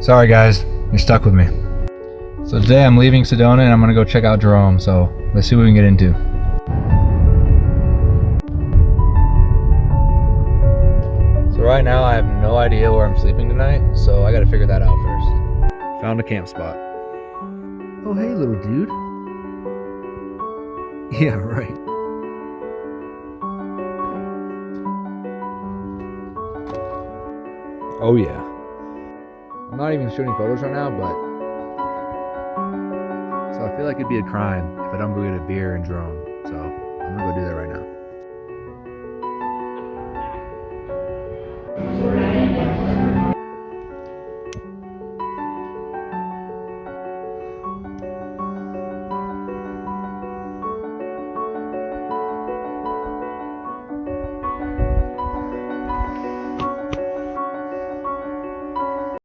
Sorry guys, you're stuck with me. So today I'm leaving Sedona and I'm gonna go check out Jerome, so let's see what we can get into. So right now I have no idea where I'm sleeping tonight, so I gotta figure that out first. Found a camp spot. Oh, hey, little dude. Yeah, right. Oh yeah. I'm not even shooting photos right now, but so I feel like it'd be a crime if I don't go get a beer in Jerome. So I'm gonna go do that right now.